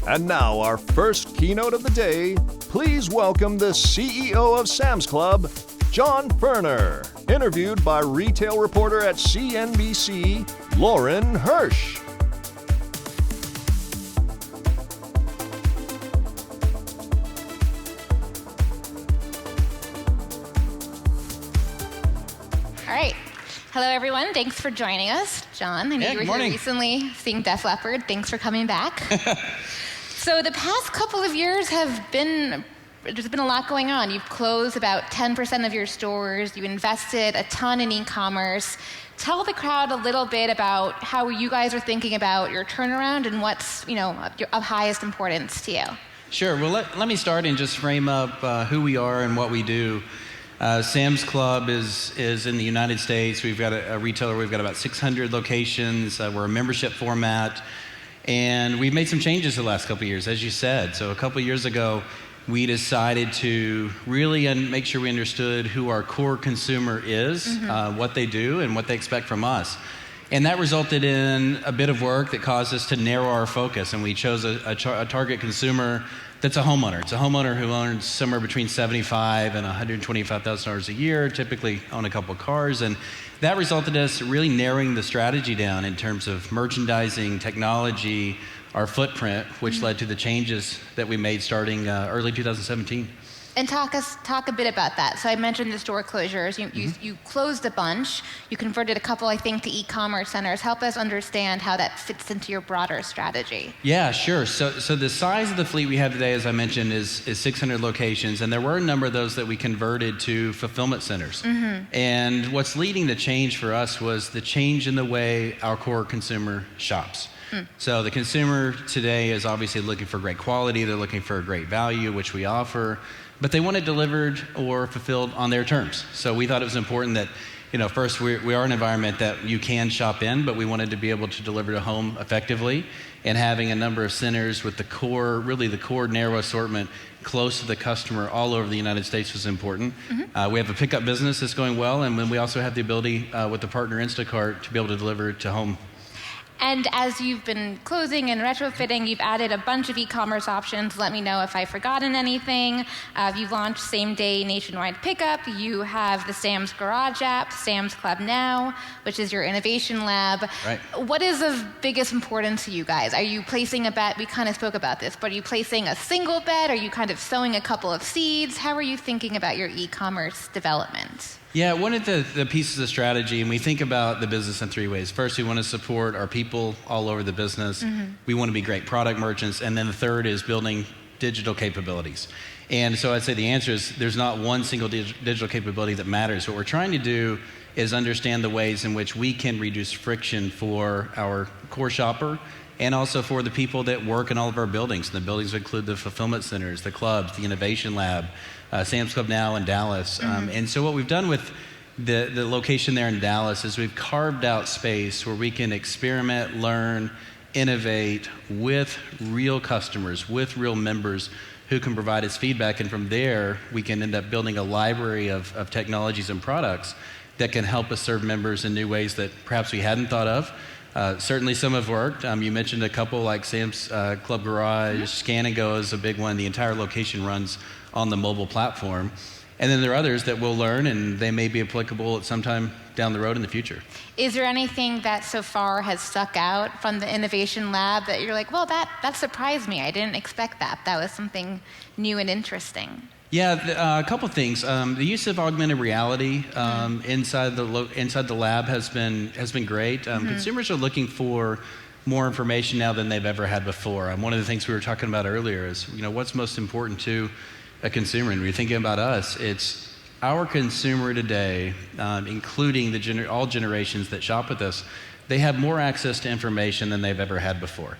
And now our first keynote of the day, please welcome the CEO of Sam's Club, John Furner, interviewed by retail reporter at CNBC, Lauren Hirsch. All right. Hello, everyone. Thanks for joining us. John, I know you were here recently seeing Def Leppard. Thanks for coming back. So the past couple of years there's been a lot going on. You've closed about 10% of your stores. You invested a ton in e-commerce. Tell the crowd a little bit about how you guys are thinking about your turnaround and what's of highest importance to you. Sure. Well, let me start and just frame up who we are and what we do. Sam's Club is in the United States. We've got a retailer. We've got about 600 locations. We're a membership format. And we've made some changes the last couple of years, as you said. So a couple of years ago, we decided to really make sure we understood who our core consumer is, what they do, and what they expect from us. And that resulted in a bit of work that caused us to narrow our focus. And we chose a target consumer that's a homeowner. It's a homeowner who owns somewhere between $75,000 and $125,000 a year, typically own a couple of cars. And that resulted in us really narrowing the strategy down in terms of merchandising, technology, our footprint, which led to the changes that we made starting early 2017. And talk a bit about that. So I mentioned the store closures. You closed a bunch. You converted a couple, I think, to e-commerce centers. Help us understand how that fits into your broader strategy. Yeah, sure. So the size of the fleet we have today, as I mentioned, is 600 locations, and there were a number of those that we converted to fulfillment centers. And what's leading the change for us was the change in the way our core consumer shops. So the consumer today is obviously looking for great quality. They're looking for a great value, which we offer. But they want it delivered or fulfilled on their terms. So we thought it was important that, first we are an environment that you can shop in, but we wanted to be able to deliver to home effectively. And having a number of centers with the core narrow assortment close to the customer all over the United States was important. We have a pickup business that's going well, and then we also have the ability with the partner Instacart to be able to deliver to home. And as you've been closing and retrofitting, you've added a bunch of e-commerce options. Let me know if I've forgotten anything. You've launched same-day nationwide pickup. You have the Sam's Garage app, Sam's Club Now, which is your innovation lab. Right. What is of biggest importance to you guys? Are you placing a bet? We kind of spoke about this, but are you placing a single bet? Are you kind of sowing a couple of seeds? How are you thinking about your e-commerce development? Yeah, one of the pieces of strategy, and we think about the business in three ways. First, we want to support our people all over the business. We want to be great product merchants. And then the third is building digital capabilities. And so I'd say the answer is there's not one single digital capability that matters. What we're trying to do is understand the ways in which we can reduce friction for our core shopper and also for the people that work in all of our buildings. And the buildings include the fulfillment centers, the clubs, the innovation lab, Sam's Club Now in Dallas. And so what we've done with the location there in Dallas is we've carved out space where we can experiment, learn, innovate with real customers, with real members who can provide us feedback. And from there, we can end up building a library of technologies and products that can help us serve members in new ways that perhaps we hadn't thought of. Certainly some have worked. You mentioned a couple like Sam's Club Garage, Scan and Go is a big one. The entire location runs on the mobile platform. And then there are others that we'll learn, and they may be applicable at some time down the road in the future. Is there anything that so far has stuck out from the innovation lab that you're like, well, that surprised me. I didn't expect that. That was something new and interesting. Yeah, a couple things. The use of augmented reality inside the lab has been great. Consumers are looking for more information now than they've ever had before. One of the things we were talking about earlier is, what's most important to a consumer? And when you're thinking about us, it's our consumer today, including all generations that shop with us. They have more access to information than they've ever had before.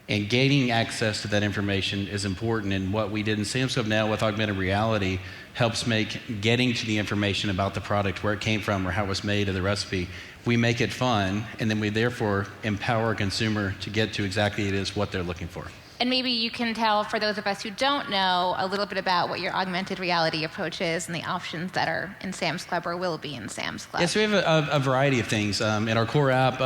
And gaining access to that information is important. And what we did in Sam's Club Now with augmented reality helps make getting to the information about the product, where it came from or how it was made, or the recipe, we make it fun, and then we therefore empower a consumer to get to exactly what they're looking for. And maybe you can tell, for those of us who don't know, a little bit about what your augmented reality approach is and the options that are in Sam's Club or will be in Sam's Club. Yes, we have a variety of things. In our core app,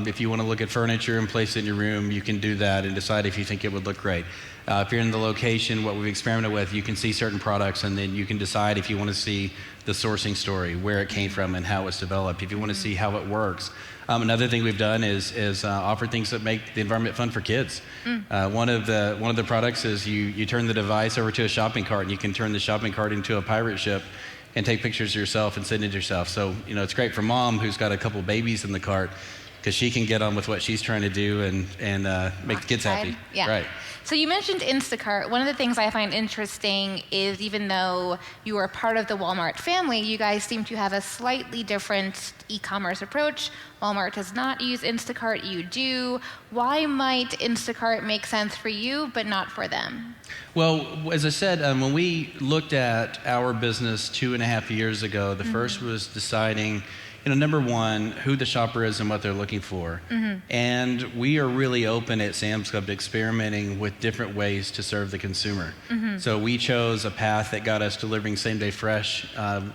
if you want to look at furniture and place it in your room, you can do that and decide if you think it would look great. If you're in the location, what we've experimented with, you can see certain products, and then you can decide if you want to see the sourcing story, where it came from and how it's developed, if you want to see how it works. Another thing we've done is offer things that make the environment fun for kids. One of the products is you turn the device over to a shopping cart, and you can turn the shopping cart into a pirate ship and take pictures of yourself and send it to yourself. So, it's great for mom who's got a couple babies in the cart, because she can get on with what she's trying to do and make the kids happy. Yeah. Right. So you mentioned Instacart. One of the things I find interesting is, even though you are part of the Walmart family, you guys seem to have a slightly different e-commerce approach. Walmart does not use Instacart, you do. Why might Instacart make sense for you, but not for them? Well, as I said, when we looked at our business 2.5 years ago, the first was deciding, number one, who the shopper is and what they're looking for. And we are really open at Sam's Club to experimenting with different ways to serve the consumer. So we chose a path that got us delivering same-day fresh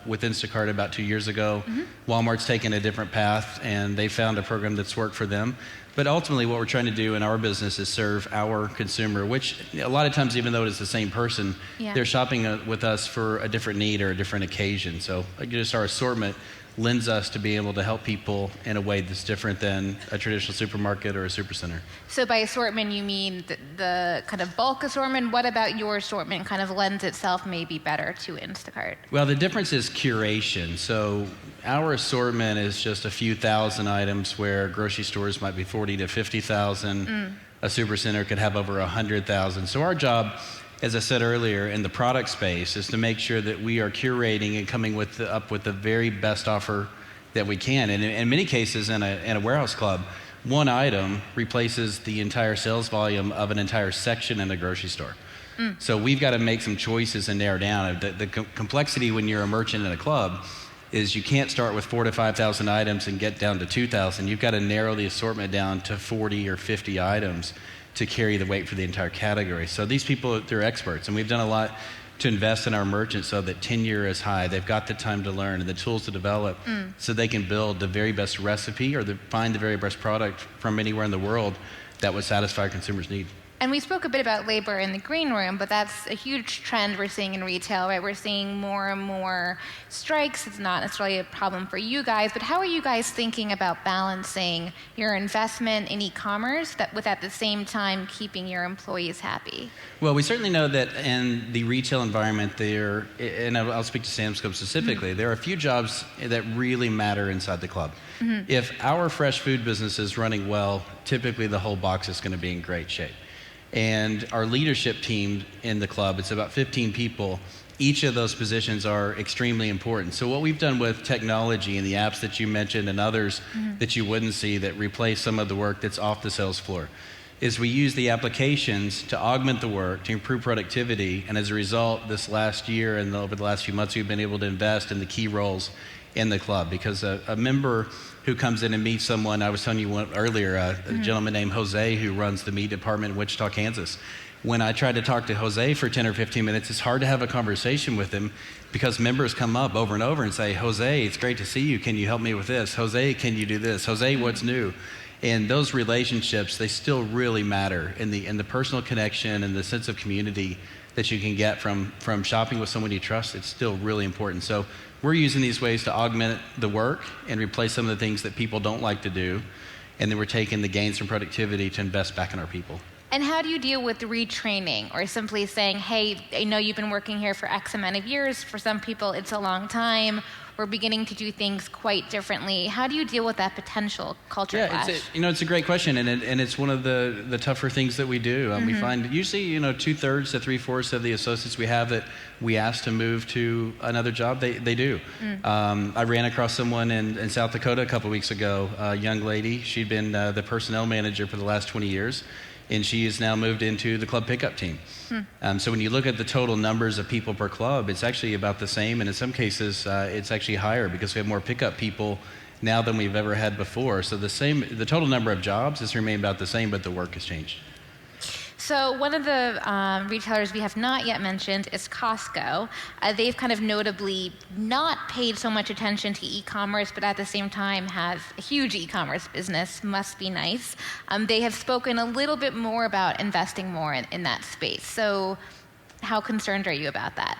with Instacart about 2 years ago. Walmart's taken a different path, and they found a program that's worked for them. But ultimately, what we're trying to do in our business is serve our consumer, which a lot of times, even though it's the same person, they're shopping with us for a different need or a different occasion. So just our assortment lends us to be able to help people in a way that's different than a traditional supermarket or a supercenter. So by assortment, you mean the kind of bulk assortment? What about your assortment kind of lends itself maybe better to Instacart? Well, the difference is curation. So our assortment is just a few thousand items, where grocery stores might be 40 to 50,000. A supercenter could have over 100,000. So our job, as I said earlier, in the product space, is to make sure that we are curating and coming up with the very best offer that we can. And in many cases, in a warehouse club, one item replaces the entire sales volume of an entire section in a grocery store. So we've got to make some choices and narrow down. The complexity when you're a merchant in a club is you can't start with 4,000 to 5,000 items and get down to 2,000. You've got to narrow the assortment down to 40 or 50 items to carry the weight for the entire category. So these people, they're experts, and we've done a lot to invest in our merchants so that tenure is high. They've got the time to learn and the tools to develop so they can build the very best recipe or find the very best product from anywhere in the world that would satisfy our consumers' need. And we spoke a bit about labor in the green room, but that's a huge trend we're seeing in retail, right? We're seeing more and more strikes. It's not necessarily a problem for you guys, but how are you guys thinking about balancing your investment in e-commerce with at the same time keeping your employees happy? Well, we certainly know that in the retail environment there, and I'll speak to Sam's Club specifically, there are a few jobs that really matter inside the club. If our fresh food business is running well, typically the whole box is going to be in great shape. And our leadership team in the club, it's about 15 people. Each of those positions are extremely important. So what we've done with technology and the apps that you mentioned and others that you wouldn't see that replace some of the work that's off the sales floor is we use the applications to augment the work, to improve productivity. And as a result, this last year and over the last few months, we've been able to invest in the key roles in the club, because a member who comes in and meets someone, I was telling you earlier, a gentleman named Jose who runs the meat department in Wichita, Kansas. When I try to talk to Jose for 10 or 15 minutes, it's hard to have a conversation with him because members come up over and over and say, Jose, it's great to see you. Can you help me with this? Jose, can you do this? Jose, what's new? And those relationships, they still really matter in the personal connection and the sense of community that you can get from shopping with someone you trust. It's still really important. So we're using these ways to augment the work and replace some of the things that people don't like to do. And then we're taking the gains from productivity to invest back in our people. And how do you deal with retraining, or simply saying, hey, I know you've been working here for X amount of years. For some people, it's a long time. We're beginning to do things quite differently. How do you deal with that potential culture clash? It's a great question, and it's one of the tougher things that we do. We find usually, 2/3 to 3/4 of the associates we have that we ask to move to another job, they do. I ran across someone in South Dakota a couple weeks ago, a young lady. She'd been the personnel manager for the last 20 years. And she has now moved into the club pickup team. So when you look at the total numbers of people per club, it's actually about the same, and in some cases, it's actually higher because we have more pickup people now than we've ever had before. So the total number of jobs has remained about the same, but the work has changed. So one of the retailers we have not yet mentioned is Costco. They've kind of notably not paid so much attention to e-commerce, but at the same time have a huge e-commerce business. Must be nice. They have spoken a little bit more about investing more in that space. So how concerned are you about that?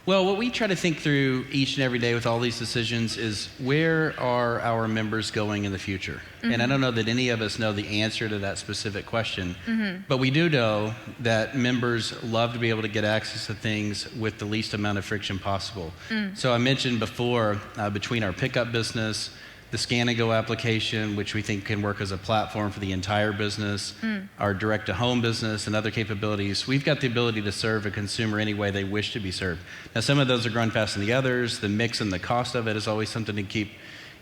Well, what we try to think through each and every day with all these decisions is, where are our members going in the future? And I don't know that any of us know the answer to that specific question, but we do know that members love to be able to get access to things with the least amount of friction possible. So I mentioned before, between our pickup business, the Scan and Go application, which we think can work as a platform for the entire business, our direct-to-home business and other capabilities, we've got the ability to serve a consumer any way they wish to be served. Now, some of those are growing faster than the others. The mix and the cost of it is always something to keep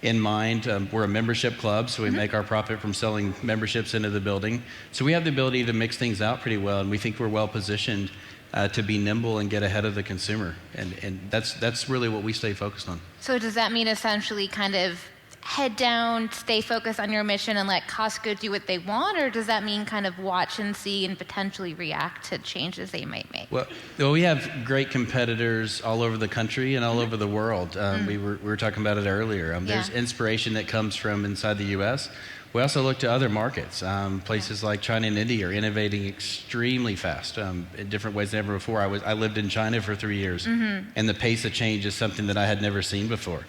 in mind. We're a membership club, so we make our profit from selling memberships into the building. So we have the ability to mix things out pretty well, and we think we're well positioned to be nimble and get ahead of the consumer. And that's really what we stay focused on. So does that mean essentially kind of head down, stay focused on your mission and let Costco do what they want, or does that mean kind of watch and see and potentially react to changes they might make? Well, we have great competitors all over the country and all over the world. We were talking about it earlier. There's inspiration that comes from inside the U.S. We also look to other markets. Places like China and India are innovating extremely fast in different ways than ever before. I lived in China for 3 years, and the pace of change is something that I had never seen before.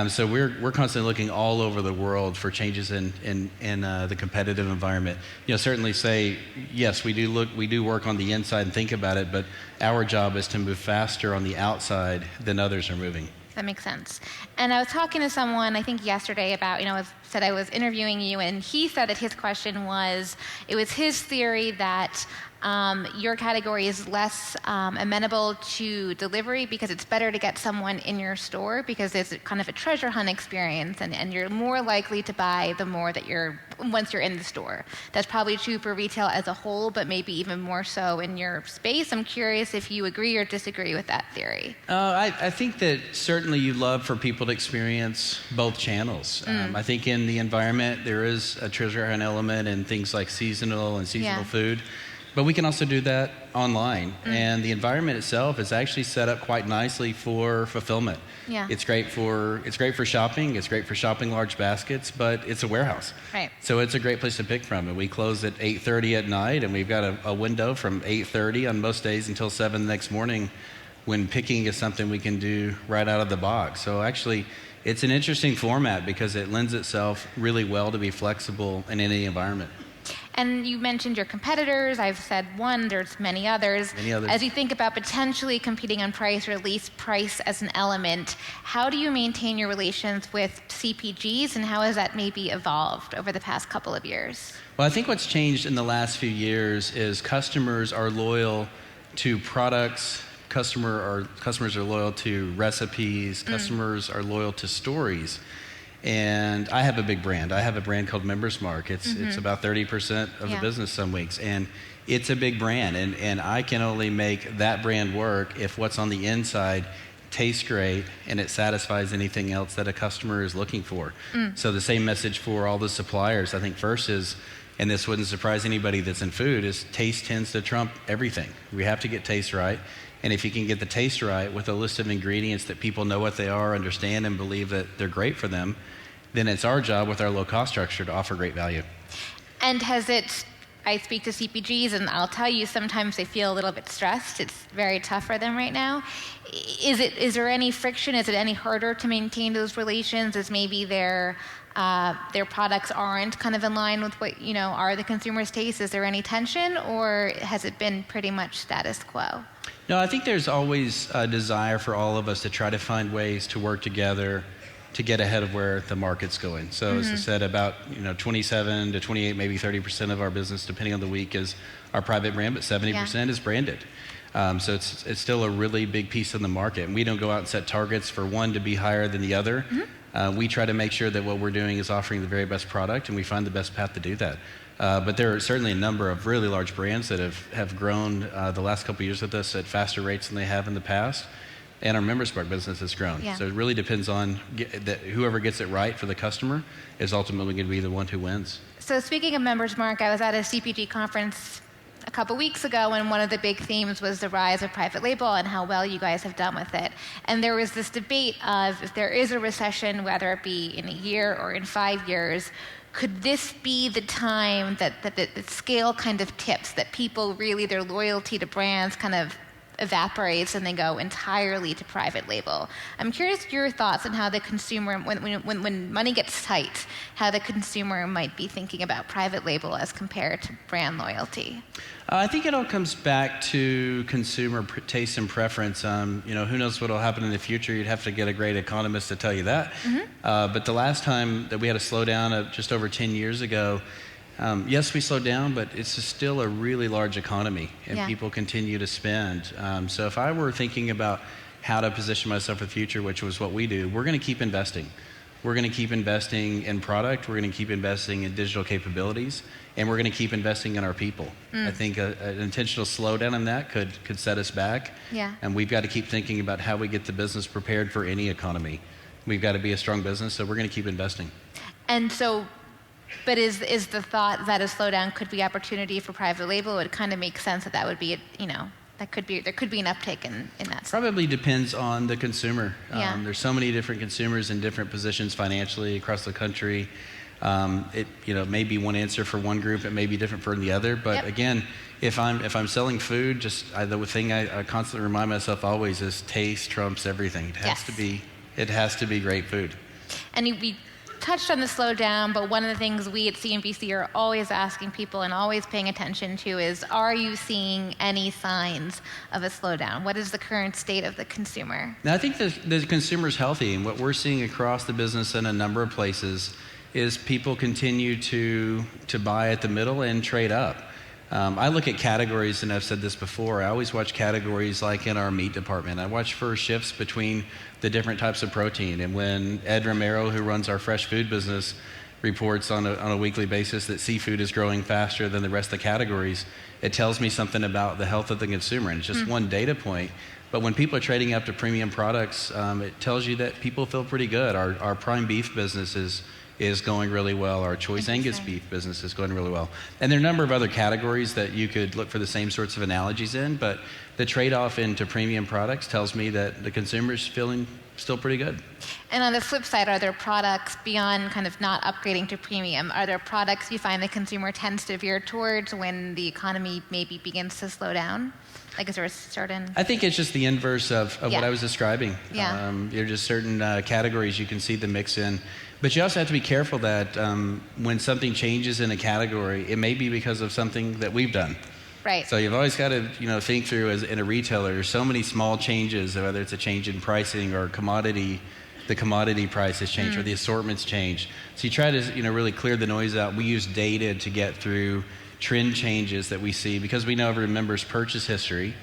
So we're constantly looking all over the world for changes in the competitive environment. Certainly say, yes, we do work on the inside and think about it, but our job is to move faster on the outside than others are moving. That makes sense. And I was talking to someone, I think yesterday, about, said I was interviewing you, and he said that his question was, it was his theory that your category is less amenable to delivery because it's better to get someone in your store because it's kind of a treasure hunt experience, and you're more likely to buy the more that once you're in the store. That's probably true for retail as a whole, but maybe even more so in your space. I'm curious if you agree or disagree with that theory. I think that certainly you love for people to experience both channels. I think in the environment there is a treasure hunt element in things like seasonal food. But we can also do that online, and the environment itself is actually set up quite nicely for fulfillment. It's great for shopping. It's great for shopping large baskets, but it's a warehouse. Right. So it's a great place to pick from. And we close at 8:30 at night, and we've got a window from 8:30 on most days until 7 the next morning, when picking is something we can do right out of the box. So actually, it's an interesting format because it lends itself really well to be flexible in any environment. And you mentioned your competitors. I've said one, there's many others. As you think about potentially competing on price, or at least price as an element, how do you maintain your relations with CPGs, and how has that maybe evolved over the past couple of years? Well, I think what's changed in the last few years is customers are loyal to products, customers are loyal to recipes, customers are loyal to stories. And I have a big brand. I have a brand called Members Mark. It's about 30% of the business some weeks. And it's a big brand. And I can only make that brand work if what's on the inside tastes great and it satisfies anything else that a customer is looking for. So the same message for all the suppliers. I think first is, and this wouldn't surprise anybody that's in food, is taste tends to trump everything. We have to get taste right. And if you can get the taste right with a list of ingredients that people know what they are, understand, and believe that they're great for them, then it's our job with our low cost structure to offer great value. And I speak to CPGs, and I'll tell you, sometimes they feel a little bit stressed. It's very tough for them right now. Is there any friction? Is it any harder to maintain those relations as maybe their products aren't kind of in line with what, are the consumer's tastes? Is there any tension, or has it been pretty much status quo? No, I think there's always a desire for all of us to try to find ways to work together to get ahead of where the market's going. So as I said, about 27 to 28, maybe 30% of our business, depending on the week, is our private brand, but 70% is branded. So it's still a really big piece of the market. And we don't go out and set targets for one to be higher than the other. We try to make sure that what we're doing is offering the very best product, and we find the best path to do that. But there are certainly a number of really large brands that have grown the last couple of years with us at faster rates than they have in the past. And our Members Mark business has grown. So it really depends on whoever gets it right for the customer is ultimately going to be the one who wins. So speaking of Members Mark, I was at a CPG conference a couple weeks ago, and one of the big themes was the rise of private label and how well you guys have done with it. And there was this debate of if there is a recession, whether it be in a year or in 5 years, could this be the time that the scale kind of tips, that people really, their loyalty to brands kind of evaporates and they go entirely to private label? I'm curious your thoughts on how the consumer, when money gets tight, how the consumer might be thinking about private label as compared to brand loyalty. I think it all comes back to consumer taste and preference. Who knows what will happen in the future? You'd have to get a great economist to tell you that. But the last time that we had a slowdown of just over 10 years ago, yes, we slowed down, but it's still a really large economy, and people continue to spend. So if I were thinking about how to position myself for the future, which was what we do, we're going to keep investing. We're going to keep investing in product, we're going to keep investing in digital capabilities, and we're going to keep investing in our people. I think an intentional slowdown in that could set us back. And we've got to keep thinking about how we get the business prepared for any economy. We've got to be a strong business, so we're going to keep investing. And so, but is the thought that a slowdown could be opportunity for private label? It would kind of make sense that would be, there could be an uptick in that. Probably depends on the consumer. There's so many different consumers in different positions financially across the country. It may be one answer for one group, it may be different for the other. But again, if I'm selling food, the thing I constantly remind myself always is taste trumps everything. It has to be great food. And we touched on the slowdown, but one of the things we at CNBC are always asking people and always paying attention to is, are you seeing any signs of a slowdown? What is the current state of the consumer? Now, I think the consumer's healthy, and what we're seeing across the business in a number of places is people continue to buy at the middle and trade up. I look at categories, and I've said this before, I always watch categories like in our meat department. I watch for shifts between the different types of protein. And when Ed Romero, who runs our fresh food business, reports on a weekly basis that seafood is growing faster than the rest of the categories, it tells me something about the health of the consumer. And it's just one data point. But when people are trading up to premium products, it tells you that people feel pretty good. Our prime beef business is going really well. Our choice Angus beef business is going really well. And there are a number of other categories that you could look for the same sorts of analogies in, but the trade-off into premium products tells me that the consumer's feeling still pretty good. And on the flip side, are there products beyond kind of not upgrading to premium? Are there products you find the consumer tends to veer towards when the economy maybe begins to slow down? Like, is there a certain... I think it's just the inverse of what I was describing. There are just certain categories you can see the mix in. But you also have to be careful that when something changes in a category, it may be because of something that we've done. Right. So you've always got to think through, as in a retailer, there's so many small changes, whether it's a change in pricing or the commodity price has changed or the assortments change. So you try to really clear the noise out. We use data to get through trend changes that we see, because we know every member's purchase history.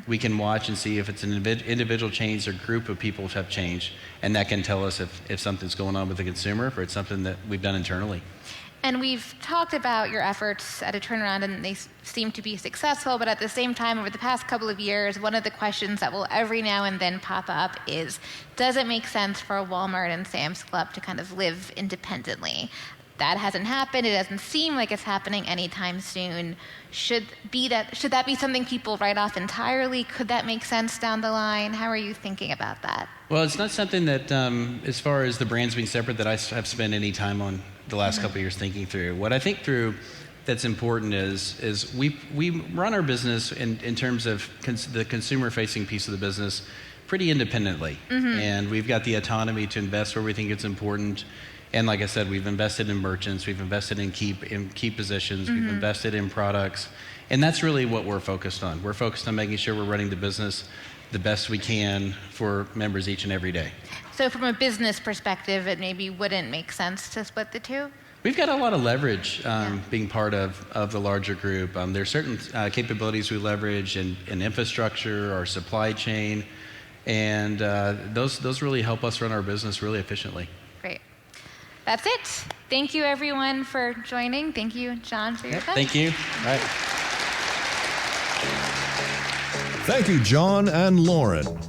We can watch and see if it's an individual change or group of people have changed, and that can tell us if something's going on with the consumer, if it's something that we've done internally. And we've talked about your efforts at a turnaround, and they seem to be successful, but at the same time, over the past couple of years, one of the questions that will every now and then pop up is, does it make sense for a Walmart and Sam's Club to kind of live independently? That hasn't happened. It doesn't seem like it's happening anytime soon. Should that be something people write off entirely? Could that make sense down the line? How are you thinking about that? Well, it's not something that, as far as the brands being separate, that I have spent any time on the last couple of years thinking through. What I think through that's important is we run our business in terms of the consumer-facing piece of the business pretty independently. And we've got the autonomy to invest where we think it's important. And like I said, we've invested in merchants, we've invested in key positions, we've invested in products, and that's really what we're focused on. We're focused on making sure we're running the business the best we can for members each and every day. So from a business perspective, it maybe wouldn't make sense to split the two? We've got a lot of leverage being part of the larger group. There are certain capabilities we leverage in infrastructure, our supply chain, and those really help us run our business really efficiently. Great. That's it. Thank you, everyone, for joining. Thank you, John, for your time. Thank you. All right. Thank you, John and Lauren.